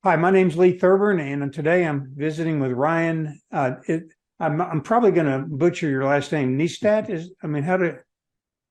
Hi, my name's Lee Thurburn, and today I'm visiting with Ryan. I'm probably going to butcher your last name. Niestat is, I mean, how to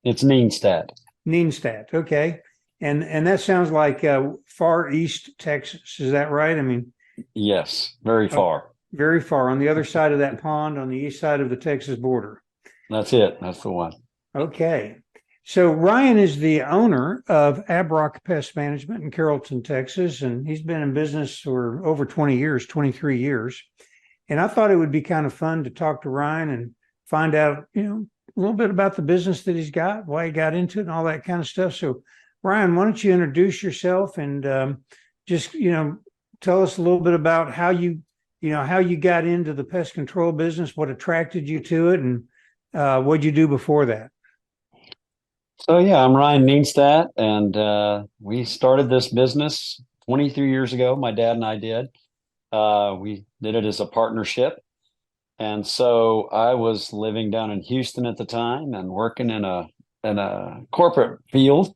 It's Nienstadt. Nienstadt? Okay, and that sounds like far east Texas. Is that right? I mean, Yes, very uh, far. very far on the other side of that pond, on the east side of the Texas border. That's it. That's the one. Okay, so Ryan is the owner of Abrock Pest Management in Carrollton, Texas, and he's been in business for over 20 years, 23 years. And I thought it would be kind of fun to talk to Ryan and find out, a little bit about the business that he's got, why he got into it, and all that kind of stuff. So, Ryan, why don't you introduce yourself and just, tell us a little bit about how you got into the pest control business, what attracted you to it, and what'd you do before that? So yeah, I'm Ryan Nienstadt, and we started this business 23 years ago. My dad and I did. We did it as a partnership, and so I was living down in Houston at the time and working in a corporate field.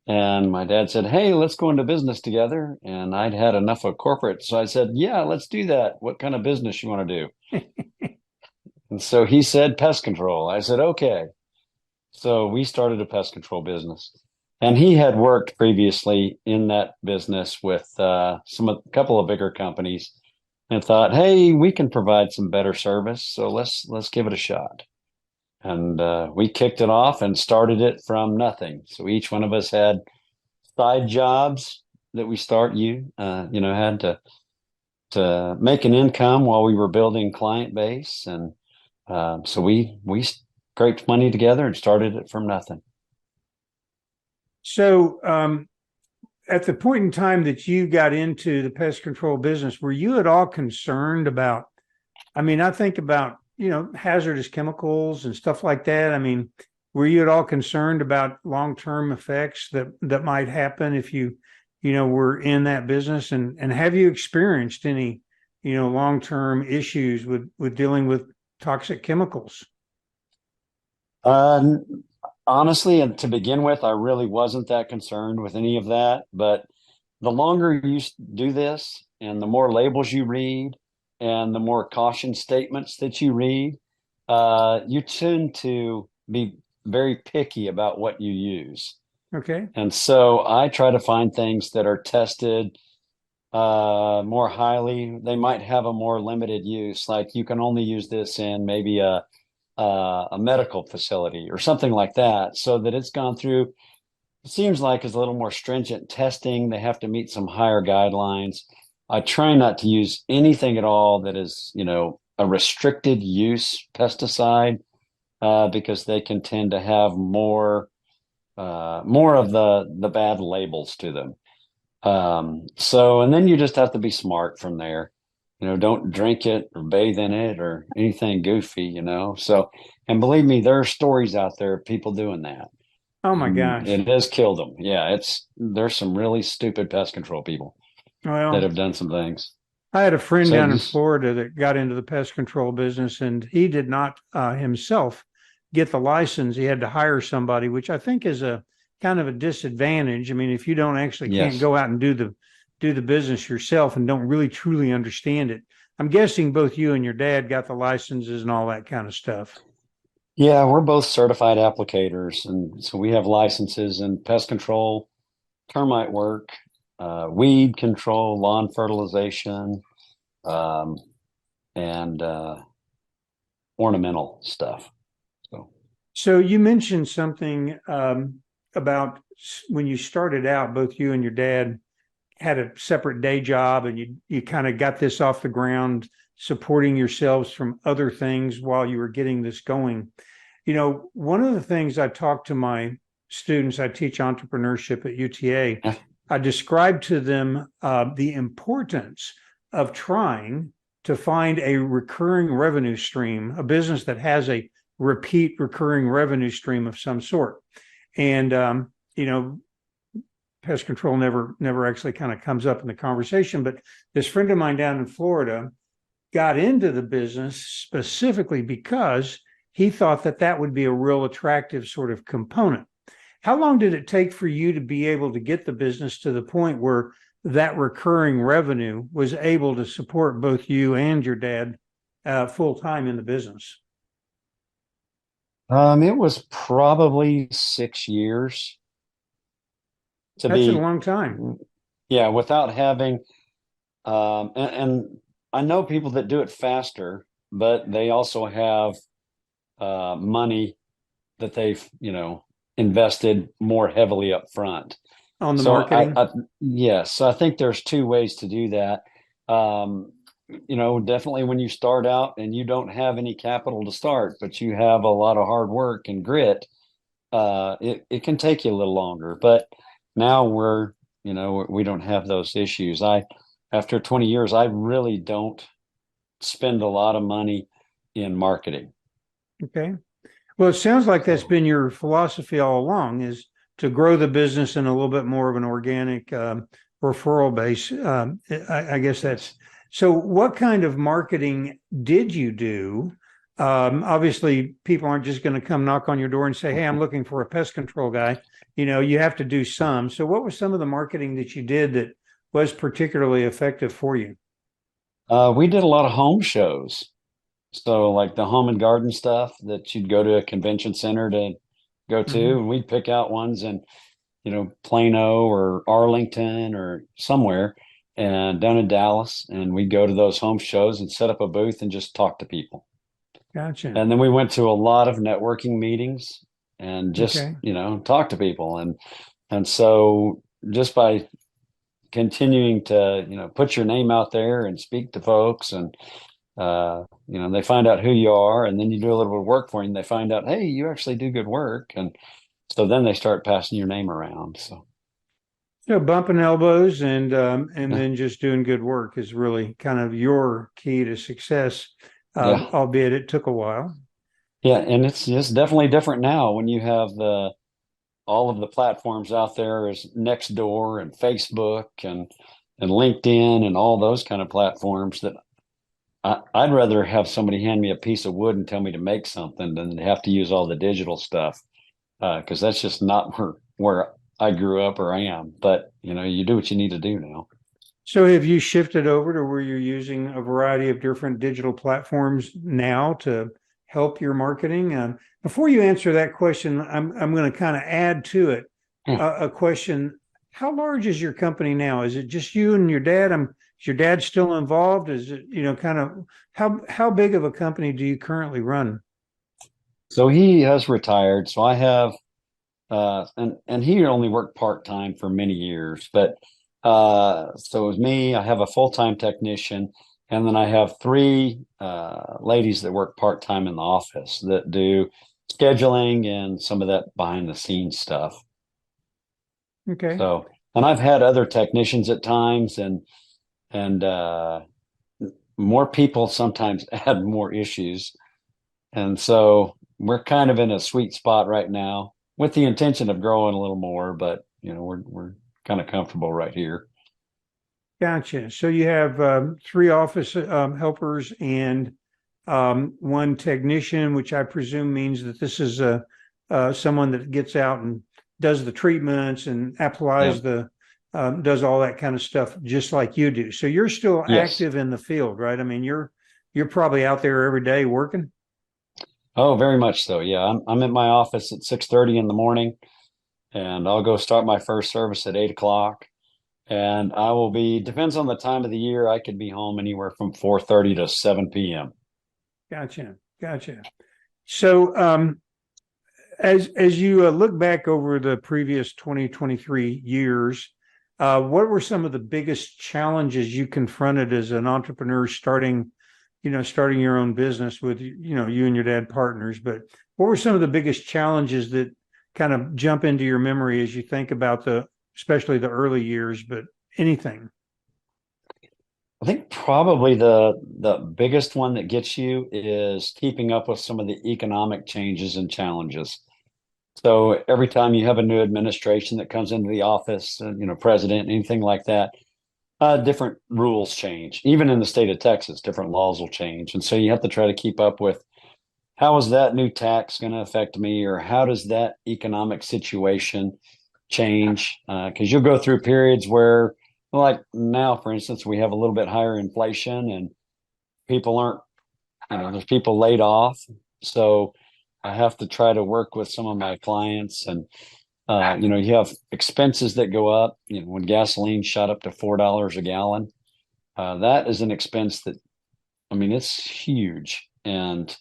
And my dad said, "Hey, let's go into business together." And I'd had enough of corporate, so I said, "Yeah, let's do that. What kind of business you want to do?" And so he said, "Pest control." I said, "Okay." So we started a pest control business. And he had worked previously in that business with a couple of bigger companies and thought, "Hey, we can provide some better service. So let's give it a shot." And we kicked it off and started it from nothing. So each one of us had side jobs that had to make an income while we were building client base. And so we scraped money together and started it from nothing. So, at the point in time that you got into the pest control business, were you at all concerned about? I mean, I think about, hazardous chemicals and stuff like that. I mean, were you at all concerned about long-term effects that might happen if were in that business? And have you experienced any, long-term issues with dealing with toxic chemicals? Uh, Honestly, and to begin with, I really wasn't that concerned with any of that. But the longer you do this and the more labels you read and the more caution statements that you read, you tend to be very picky about what you use. Okay. And so I try to find things that are tested more highly. They might have a more limited use, like you can only use this in maybe a medical facility or something like that, so that it's gone through. It seems like it's a little more stringent testing. They have to meet some higher guidelines. I try not to use anything at all that is, a restricted use pesticide, because they can tend to have more of the bad labels to them. And then you just have to be smart from there. Don't drink it or bathe in it or anything goofy. So, and believe me, there are stories out there of people doing that. Oh my And gosh. it has killed them. Yeah, there's some really stupid pest control people that Well, have done some things. I had a friend So down in just Florida that got into the pest control business, and he did not himself get the license. He had to hire somebody, which I think is a kind of a disadvantage. I mean, if you don't actually can't yes. go out and do the business yourself and don't really truly understand it. I'm guessing both you and your dad got the licenses and all that kind of stuff. Yeah, we're both certified applicators, and so we have licenses in pest control, termite work, weed control, lawn fertilization, um, and ornamental stuff. So So you mentioned something about when you started out, both you and your dad had a separate day job, and you kind of got this off the ground, supporting yourselves from other things while you were getting this going. One of the things I talk to my students, I teach entrepreneurship at UTA. yeah, I describe to them the importance of trying to find a recurring revenue stream, a business that has a repeat recurring revenue stream of some sort. And pest control never actually kind of comes up in the conversation. But this friend of mine down in Florida got into the business specifically because he thought that would be a real attractive sort of component. How long did it take for you to be able to get the business to the point where that recurring revenue was able to support both you and your dad full time in the business? It was probably 6 years to That's a be, long time. yeah, without having, and I know people that do it faster, but they also have money that they've, invested more heavily up front. On the So marketing. yes, I think there's two ways to do that. Um, definitely when you start out and you don't have any capital to start, but you have a lot of hard work and grit, it can take you a little longer. But now we don't have those issues. After 20 years, I really don't spend a lot of money in marketing. Okay. Well, it sounds like that's So been your philosophy all along, is to grow the business in a little bit more of an organic referral base. I guess yes. that's so. What kind of marketing did you do? Obviously, people aren't just going to come knock on your door and say, "Hey, I'm looking for a pest control guy." You have to do some. So, what was some of the marketing that you did that was particularly effective for you? We did a lot of home shows. So like the home and garden stuff that you'd go to a convention center to go to, Hmm. and we'd pick out ones in, Plano or Arlington or somewhere and down in Dallas, and we'd go to those home shows and set up a booth and just talk to people. Gotcha. And then we went to a lot of networking meetings and just, Okay. talk to people. And so just by continuing to, put your name out there and speak to folks and they find out who you are, and then you do a little bit of work for them. They find out, hey, you actually do good work, and so then they start passing your name around. So Bumping elbows and yeah, then just doing good work is really kind of your key to success, yeah, albeit it took a while. yeah, and it's definitely different now when you have the all of the platforms out there is Nextdoor and Facebook and LinkedIn and all those kind of platforms that I'd rather have somebody hand me a piece of wood and tell me to make something than to have to use all the digital stuff. Because that's just not where I grew up or I am. But you do what you need to do now. So have you shifted over to where you're using a variety of different digital platforms now to help your marketing? Before you answer that question, I'm going to kind of add to it Yeah. a question. How large is your company now? Is it just you and your dad? Is your dad still involved? Is it, kind of how big of a company do you currently run? So he has retired. So I have, and he only worked part time for many years. But so it was me. I have a full time technician, and then I have three ladies that work part time in the office that do scheduling and some of that behind the scenes stuff. Okay. So, and I've had other technicians at times, and more people sometimes add more issues. And so we're kind of in a sweet spot right now with the intention of growing a little more, but we're kind of comfortable right here. Gotcha. So you have three office helpers and one technician, which I presume means that this is someone that gets out and does the treatments and Yeah. applies does all that kind of stuff just like you do. So you're still Yes. active in the field, right? I mean, you're probably out there every day working. Oh, very much so. Yeah. I'm at my office at 6:30 in the morning, and I'll go start my first service at 8 o'clock. And I will be, depends on the time of the year, I could be home anywhere from 4:30 to 7 p.m. Gotcha. Gotcha. So as you look back over the previous 2023 years, what were some of the biggest challenges you confronted as an entrepreneur starting your own business with, you and your dad partners? But what were some of the biggest challenges that kind of jump into your memory as you think about especially the early years, but anything? I think probably the biggest one that gets you is keeping up with some of the economic changes and challenges. So every time you have a new administration that comes into the office, president, anything like that, different rules change. Even in the state of Texas, different laws will change, and so you have to try to keep up with how is that new tax going to affect me, or how does that economic situation change? Because you'll go through periods where, like now, for instance, we have a little bit higher inflation and people aren't, there's people laid off. So I have to try to work with some of my clients and, you have expenses that go up. When gasoline shot up to $4 a gallon, that is an expense that, it's huge. And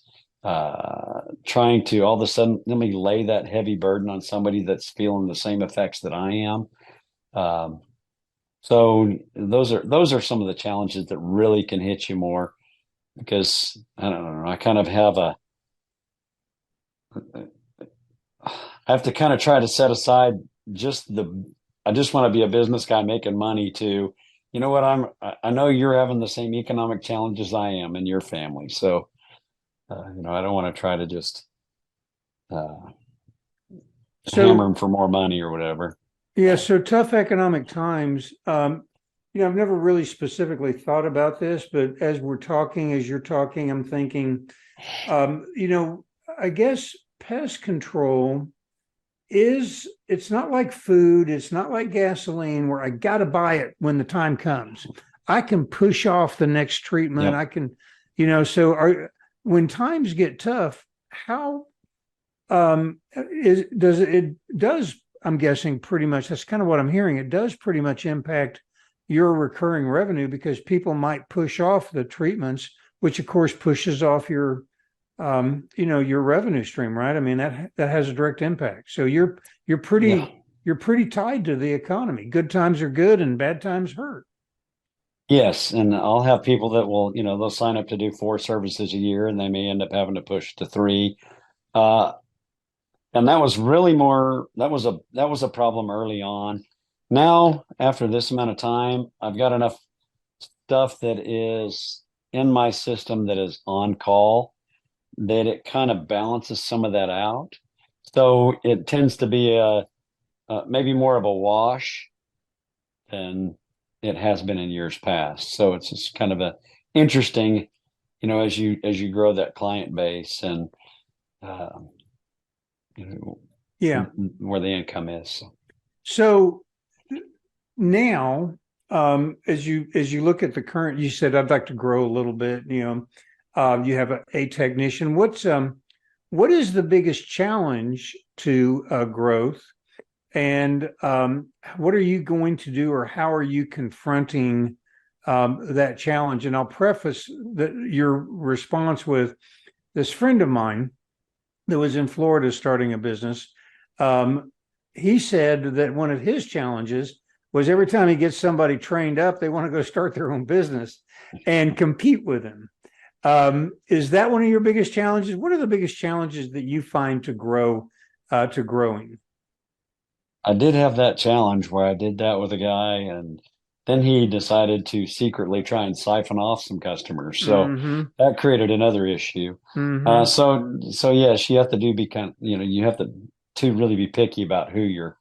trying to all of a sudden, let me lay that heavy burden on somebody that's feeling the same effects that I am. So those are some of the challenges that really can hit you more because I don't know, I kind of have I have to kind of try to set aside I just want to be a business guy making money to, you know what, I know you're having the same economic challenges I am in your family. So, I don't want to try to just uh, hammer So them for more money or whatever. yeah, so tough economic times. I've never really specifically thought about this, but as you're talking, I'm thinking, I guess pest control it's not like food, it's not like gasoline where I got to buy it when the time comes. I can push off the next treatment. Yep. I can, when times get tough, how does I'm guessing pretty much that's kind of what I'm hearing. It does pretty much impact your recurring revenue because people might push off the treatments, which of course pushes off your revenue stream, right? I mean, that has a direct impact. So you're Yeah. pretty tied to the economy. Good times are good and bad times hurt. Yes, and I'll have people that will, they'll sign up to do 4 services a year, and they may end up having to push to 3. Uh, and that was really that was a problem early on. Now, after this amount of time, I've got enough stuff that is in my system that is on call that it kind of balances some of that out. So it tends to be maybe more of a wash than it has been in years past. So it's just kind of a interesting, as you grow that client base and uh, you know Yeah. where the income is. So now, as you look at the current, you said I'd like to grow a little bit. You have a technician. What is the biggest challenge to growth? And what are you going to do, or how are you confronting that challenge? And I'll preface your response with this friend of mine that was in Florida starting a business. He said that one of his challenges was every time he gets somebody trained up, they want to go start their own business and compete with him. Is that one of your biggest challenges? What are the biggest challenges that you find to growing? I did have that challenge where I did that with a guy, and then he decided to secretly try and siphon off some customers. So Mm-hmm. that created another issue. Mm-hmm. So yes, you have to be kind of, you have to really be picky about who you're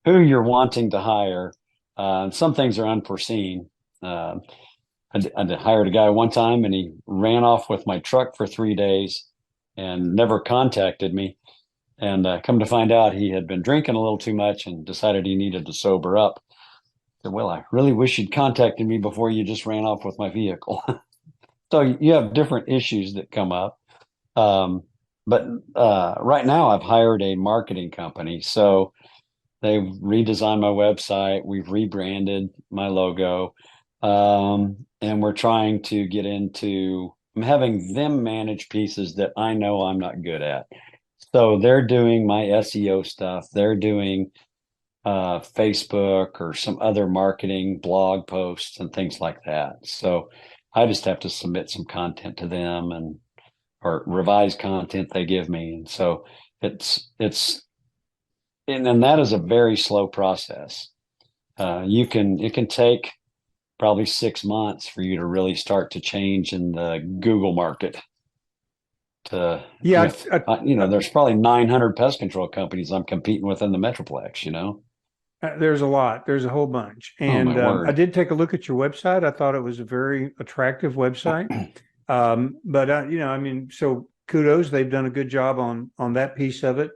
wanting to hire. Some things are unforeseen. I hired a guy one time and he ran off with my truck for 3 days and never contacted me. And come to find out, he had been drinking a little too much and decided he needed to sober up. I said, well, I really wish you'd contacted me before you just ran off with my vehicle. So you have different issues that come up. But right now, I've hired a marketing company. So they've redesigned my website. We've rebranded my logo. And we're trying to get I'm having them manage pieces that I know I'm not good at. So they're doing my SEO stuff. They're doing Facebook or some other marketing blog posts and things like that. So I just have to submit some content to them or revise content they give me. And so it's and that is a very slow process. It can take probably 6 months for you to really start to change in the Google market. Yeah, There's probably 900 pest control companies I'm competing with in the Metroplex. there's a lot. There's a whole bunch. Oh my And I word. did take a look at your website. I thought it was a very attractive website. But I mean, so kudos. They've done a good job on that piece of it.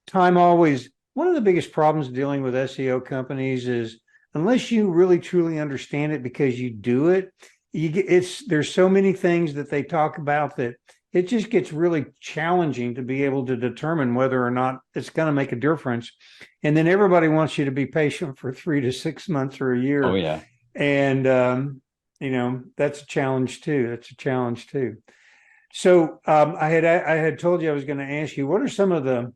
Time always one of the biggest problems dealing with SEO companies is unless you really truly understand it because you do it, there's so many things that they talk about that it just gets really challenging to be able to determine whether or not it's going to make a difference. And then everybody wants you to be patient for 3 to 6 months or a Oh year. yeah. And, that's a challenge too. That's a challenge too. So I had told you I was going to ask you, what are some of the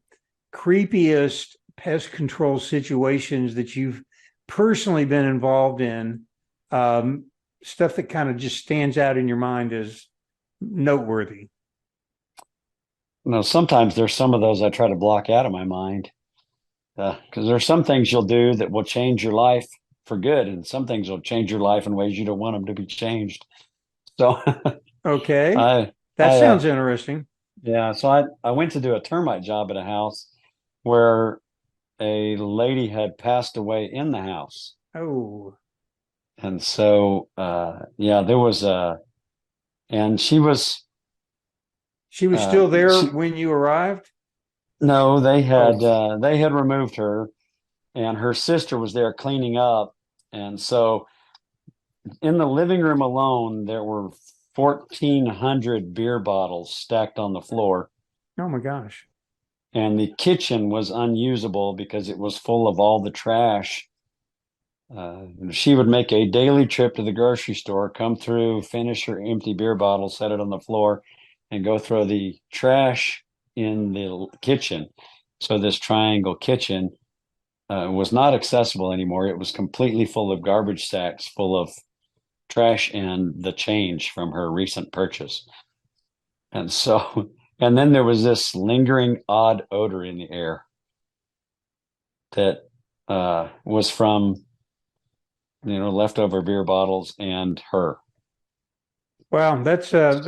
creepiest pest control situations that you've personally been involved in? Um, Stuff that kind of just stands out in your mind as noteworthy. Sometimes there's some of those I try to block out of my mind because there's some things you'll do that will change your life for good, and some things will change your life in ways you don't want them to be changed. So Okay, I, that I, sounds interesting. yeah. So I went to do a termite job at a house where a lady had passed away in the house, Oh, and so yeah, there was and she was still there she when you arrived? no, Oh, they had removed her, and her sister was there cleaning up, and so in the living room alone, there were 1,400 beer bottles stacked on the floor. oh my gosh. And the kitchen was unusable because it was full of all the trash. She would make a daily trip to the grocery store, come through, finish her empty beer bottle, set it on the floor, and go throw the trash in the kitchen. So this triangle kitchen was not accessible anymore. It was completely full of garbage sacks, full of trash and the change from her recent purchase. And so, and then there was this lingering odd odor in the air that was from, leftover beer bottles and her. Wow, So,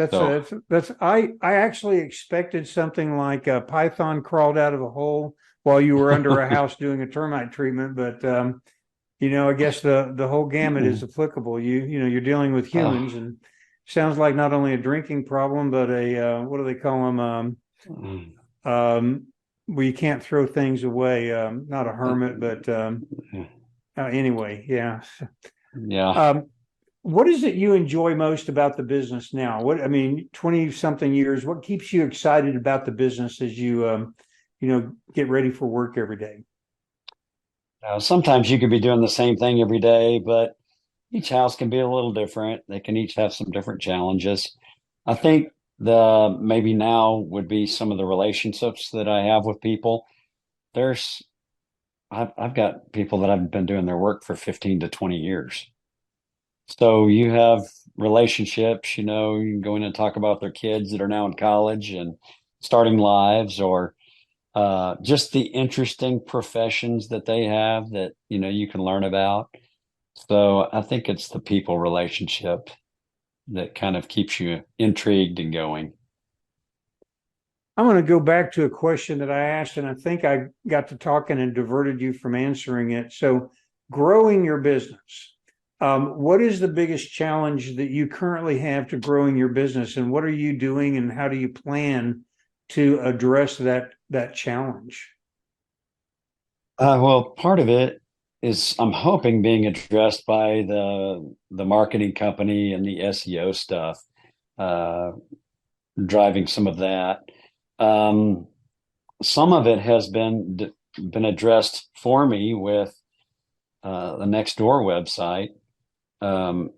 I actually expected something like a python crawled out of a hole while you were under a house doing a termite treatment, but I guess the whole gamut is applicable. You're dealing with humans, and sounds like not only a drinking problem, but a what do they call them? Where you can't throw things away. Not a hermit, but anyway, yeah. yeah. Um, what is it you enjoy most about the business now? 20 something years, what keeps you excited about the business as you, get ready for work every day? Sometimes you could be doing the same thing every day, but each house can be a little different. They can each have some different challenges. I think the maybe now would be some of the relationships that I have with people. There's I've got people that I've been doing their work for 15 to 20 years. So you have relationships, you can go in and talk about their kids that are now in college and starting lives, or just the interesting professions that they have that, you can learn about. So I think it's the people relationship that kind of keeps you intrigued and going. I'm going to go back to a question that I asked, and I think I got to talking and diverted you from answering it. So, growing your business, what is the biggest challenge that you currently have to growing your business, and what are you doing, and how do you plan to address that challenge? Well, part of it is I'm hoping being addressed by the marketing company and the SEO stuff, uh, driving some of that. Um, some of it has been addressed for me with the Nextdoor website.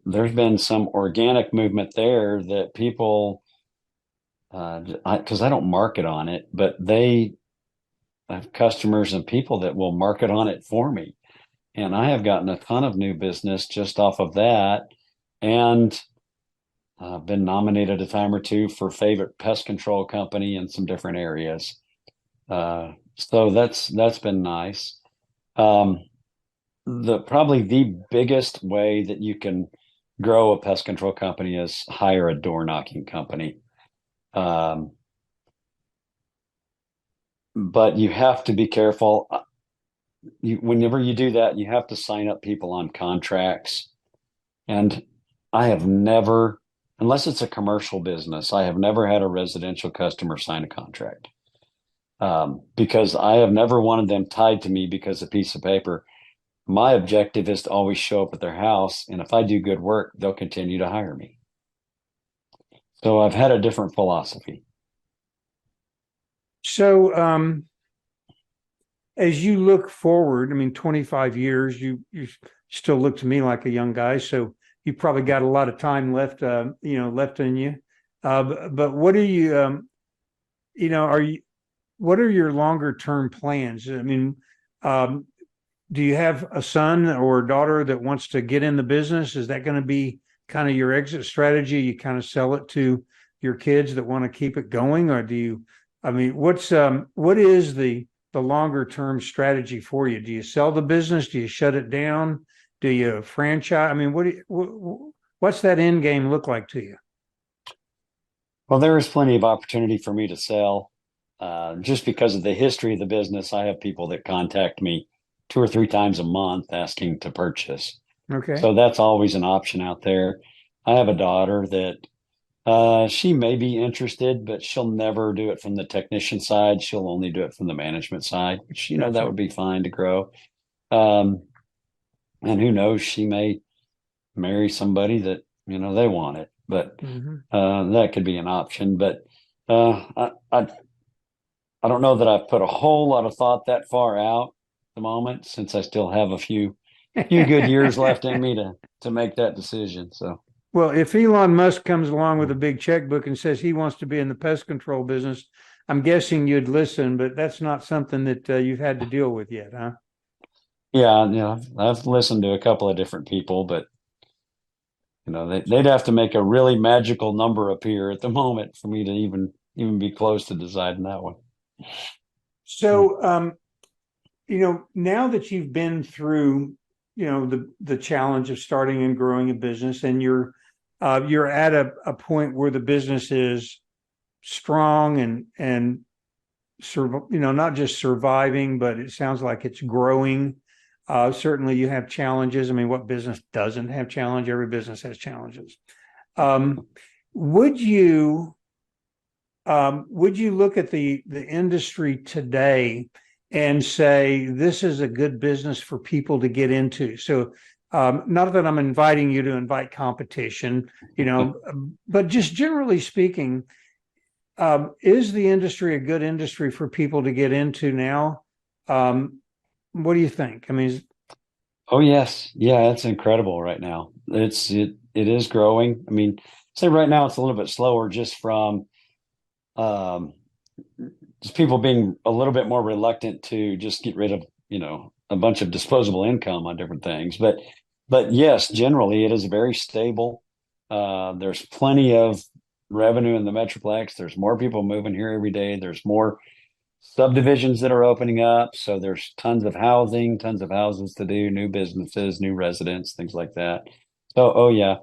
There's been some organic movement there that people, because I don't market on it, but they have customers and people that will market on it for me. And I have gotten a ton of new business just off of that. And I've been nominated a time or two for favorite pest control company in some different areas. So that's been nice. Um, the probably the biggest way that you can grow a pest control company is hire a door knocking company. Um, but you have to be careful. Whenever you do that, you have to sign up people on contracts. And I have never, unless it's a commercial business, I have never had a residential customer sign a contract. Because I have never wanted them tied to me because a piece of paper. my objective is to always show up at their house. And if I do good work, they'll continue to hire me. So I've had a different philosophy. So, as you look forward, I mean, 25 years, you still look to me like a young guy, so you probably got a lot of time left, left in you. But what are you, are you, what are your longer term plans? I mean, um, do you have a son or a daughter that wants to get in the business? Is that going to be kind of your exit strategy? You kind of sell it to your kids that want to keep it going, or do you? I mean, what is the longer term strategy for you? Do you sell the business? Do you shut it down? Do you franchise? I mean, what's that end game look like to you? Well, there is plenty of opportunity for me to sell. Just because of the history of the business, I have people that contact me 2 or 3 times a month asking to purchase. Okay. So that's always an option out there. I have a daughter that she may be interested, but she'll never do it from the technician side. She'll only do it from the management side, which, that Gotcha. would be fine to grow. Um, and who knows, she may marry somebody that, they want it, but Hmm. that could be an option. But I don't know that I've put a whole lot of thought that far out at the moment, since I still have a few good years left in me to make that decision. So Well, if Elon Musk comes along with a big checkbook and says he wants to be in the pest control business, I'm guessing you'd listen, but that's not something that you've had to deal with yet, huh? yeah, I've listened to a couple of different people, but they'd have to make a really magical number appear at the moment for me to even be close to deciding that one. So, now that you've been through, the challenge of starting and growing a business, and you're at a point where the business is strong and not just surviving, but it sounds like it's growing. Certainly, you have challenges. I mean, what business doesn't have challenge? Every business has challenges. Um, would you look at the industry today and say this is a good business for people to get into? So, not that I'm inviting you to invite competition, but just generally speaking, is the industry a good industry for people to get into now? What do you think? I mean, Oh yes, yeah, it's incredible right now. It is growing. I mean, say right now it's a little bit slower just from um, just people being a little bit more reluctant to just get rid of, a bunch of disposable income on different things. But yes, generally it is very stable. There's plenty of revenue in the Metroplex. There's more people moving here every day. There's more subdivisions that are opening up. So there's tons of housing, tons of houses to do, new businesses, new residents, things like that. So, oh yeah.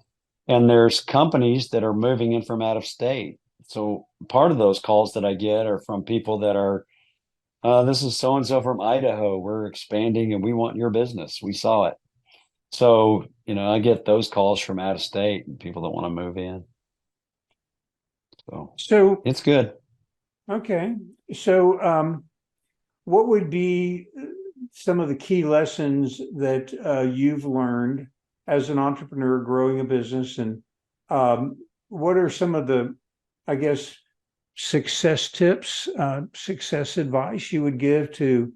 And there's companies that are moving in from out of state. So part of those calls that I get are from people that are, this is so and so from Idaho. We're expanding and we want your business. We saw it. So, I get those calls from out of state and people that want to move in. So so it's good. okay. So, what would be some of the key lessons that you've learned as an entrepreneur growing a business, and what are some of the, I guess, success tips, success advice you would give to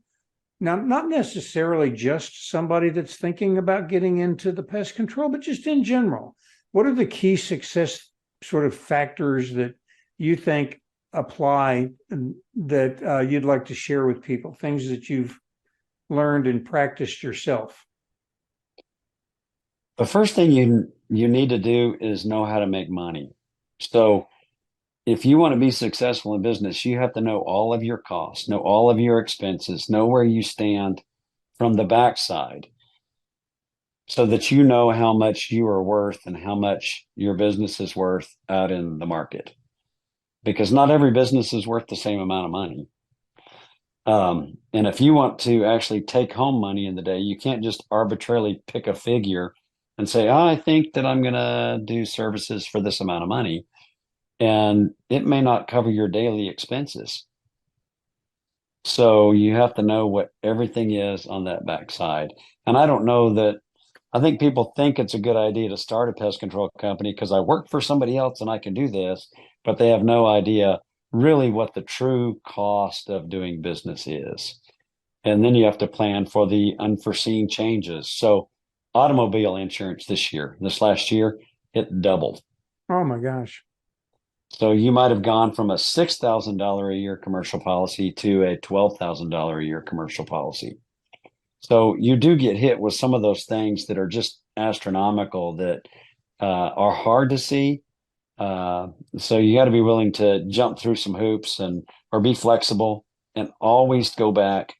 now, not necessarily just somebody that's thinking about getting into the pest control, but just in general? What are the key success sort of factors that you think apply and that you'd like to share with people, things that you've learned and practiced yourself? The first thing you need to do is know how to make money. So if you want to be successful in business, you have to know all of your costs, know all of your expenses, know where you stand from the backside so that you know how much you are worth and how much your business is worth out in the market. Because not every business is worth the same amount of money. And if you want to actually take home money in the day, you can't just arbitrarily pick a figure and say, oh, I think that I'm going to do services for this amount of money. And it may not cover your daily expenses. So you have to know what everything is on that backside. And I don't know that I think people think it's a good idea to start a pest control company because I work for somebody else and I can do this, but they have no idea really what the true cost of doing business is. And then you have to plan for the unforeseen changes. So automobile insurance this last year, it doubled. Oh my gosh. So you might have gone from a $6,000 a year commercial policy to a $12,000 a year commercial policy. So you do get hit with some of those things that are just astronomical that are hard to see. Uh, so you got to be willing to jump through some hoops and or be flexible and always go back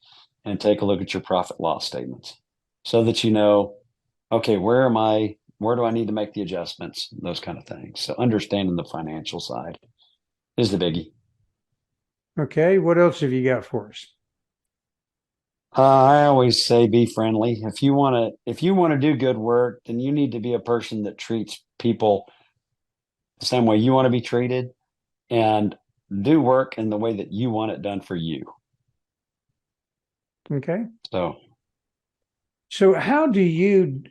and take a look at your profit loss statements so that you know, okay, where am I? Where do I need to make the adjustments? Those kind of things. So understanding the financial side is the biggie. Okay. What else have you got for us? I always say be friendly. If you want to do good work, then you need to be a person that treats people the same way you want to be treated and do work in the way that you want it done for you. Okay. So, So how do you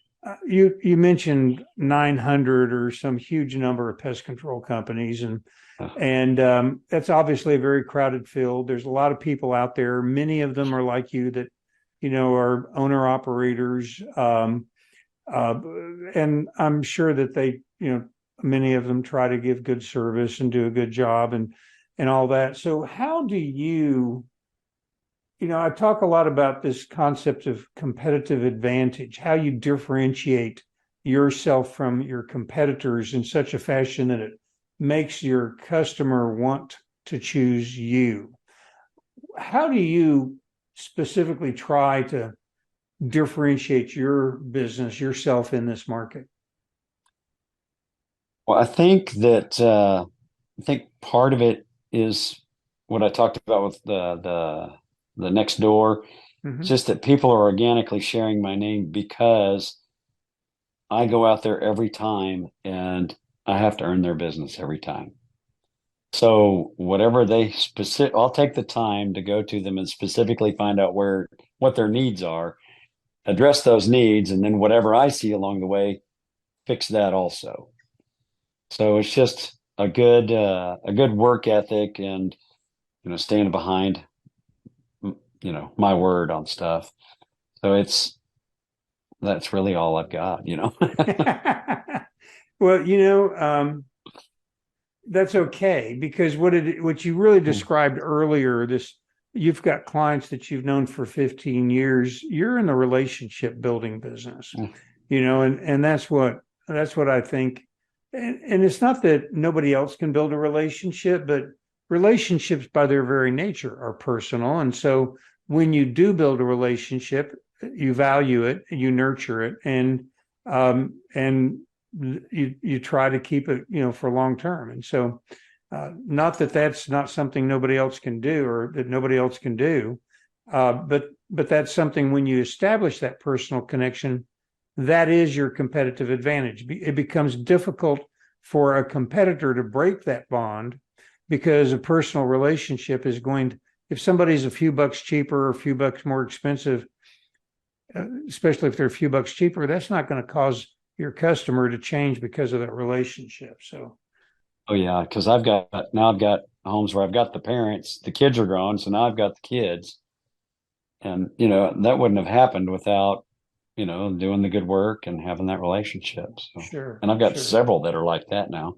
mentioned 900 or some huge number of pest control companies, uh, and that's obviously a very crowded field. There's a lot of people out there. Many of them are like you that are owner operators, uh, and I'm sure that they many of them try to give good service and do a good job and all that. So how do you I talk a lot about this concept of competitive advantage, how you differentiate yourself from your competitors in such a fashion that it makes your customer want to choose you. How do you specifically try to differentiate your business, yourself in this market? well, I think part of it is what I talked about with the next door. It's Hmm. just that people are organically sharing my name because I go out there every time and I have to earn their business every time. So whatever I'll take the time to go to them and specifically find out what their needs are, address those needs, and then whatever I see along the way, fix that also. So it's just a good work ethic and standing behind my word on stuff. So that's really all I've got. Well, that's okay because what you really described earlier, this you've got clients that you've known for 15 years. You're in the relationship building business, and that's what I think. And it's not that nobody else can build a relationship, but relationships by their very nature are personal. And so when you do build a relationship, you value it, you nurture it, and you try to keep it for long term. And so not that that's not something nobody else can do or that nobody else can do, but that's something when you establish that personal connection, that is your competitive advantage. It becomes difficult for a competitor to break that bond because a personal relationship is going to, if somebody's a few bucks cheaper or a few bucks more expensive, especially if they're a few bucks cheaper, that's not going to cause your customer to change because of that relationship. So, Oh yeah, because I've got homes where I've got the parents, the kids are grown, so now I've got the kids, and that wouldn't have happened without doing the good work and having that relationship. So, sure, and I've got sure. several that are like that now.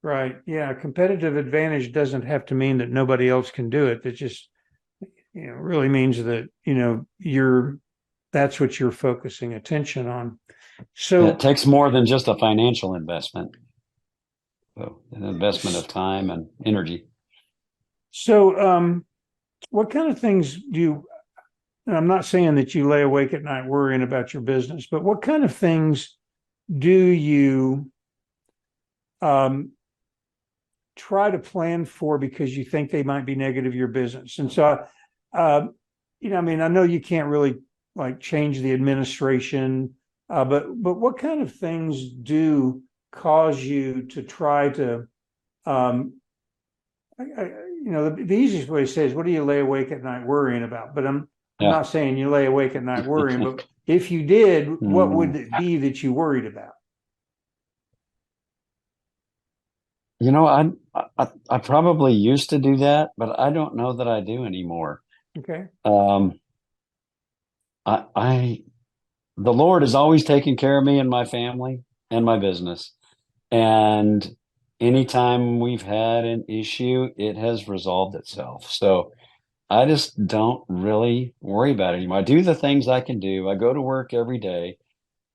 Right. Yeah. Competitive advantage doesn't have to mean that nobody else can do it. That just, really means that, that's what you're focusing attention on. And it So, takes more than just a financial investment, so an investment of time and energy. so, what kind of things do you, and I'm not saying that you lay awake at night worrying about your business, but what kind of things do you, um, try to plan for because you think they might be negative to your business? And so, uh, I mean, I know you can't really like change the administration, but what kind of things do cause you to try to, um, the easiest way to say is, what do you lay awake at night worrying about? But I'm Yeah. not saying you lay awake at night worrying, but if you did, what would Mm. it be that you worried about? You know, I probably used to do that, but I don't know that I do anymore. Okay. Um, I the Lord has always taken care of me and my family and my business. And anytime we've had an issue, it has resolved itself. So I just don't really worry about it anymore. I do the things I can do. I go to work every day.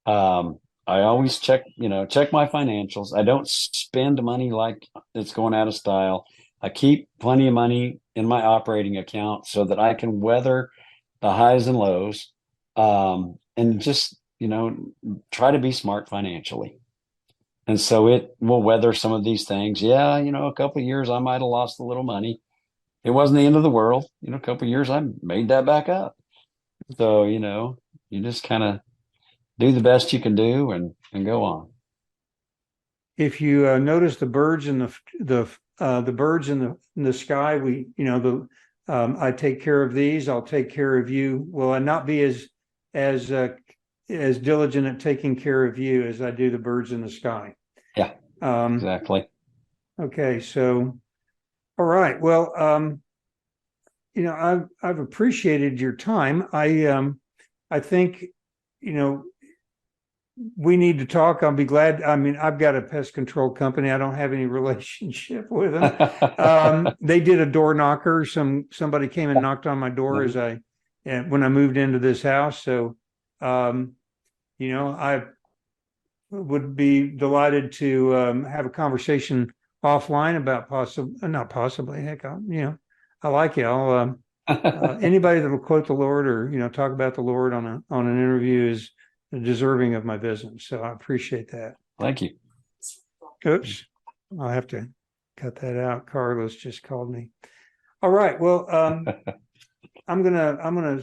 Um, I always check my financials. I don't spend money like it's going out of style. I keep plenty of money in my operating account so that I can weather the highs and lows, and just, try to be smart financially. And so it will weather some of these things. Yeah, a couple of years I might have lost a little money. It wasn't the end of the world. A couple of years I made that back up. So, you just kind of do the best you can do and go on. If you notice the birds in the birds in the sky, I take care of these. I'll take care of you. Will I not be as as diligent at taking care of you as I do the birds in the sky? Yeah, Um, exactly. okay, so all right. Well, I've appreciated your time. I think, you know, we need to talk. I'll be glad. I mean, I've got a pest control company. I don't have any relationship with them. They did a door knocker. Somebody came and knocked on my door when I moved into this house. So, um, I would be delighted to have a conversation offline about not possibly. Heck, I like you. Anybody that will quote the Lord or talk about the Lord on an interview is deserving of my business. So I appreciate that. Thank you. Oops, I'll have to cut that out. Carlos just called me. All right. Well, I'm gonna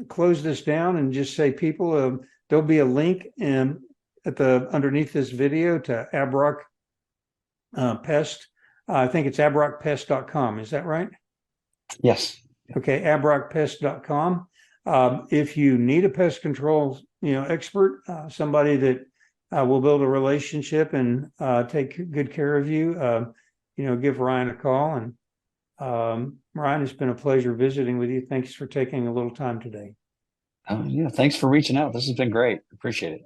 close this down and just say, people, there'll be a link at the underneath this video to Abrock Pest. I think it's abrockpest.com. Is that right? Yes. Okay, abrockpest.com. If you need a pest control, expert, somebody that will build a relationship and take good care of you, give Ryan a call. And Ryan, it's been a pleasure visiting with you. Thanks for taking a little time today. Yeah. Thanks for reaching out. This has been great. Appreciate it.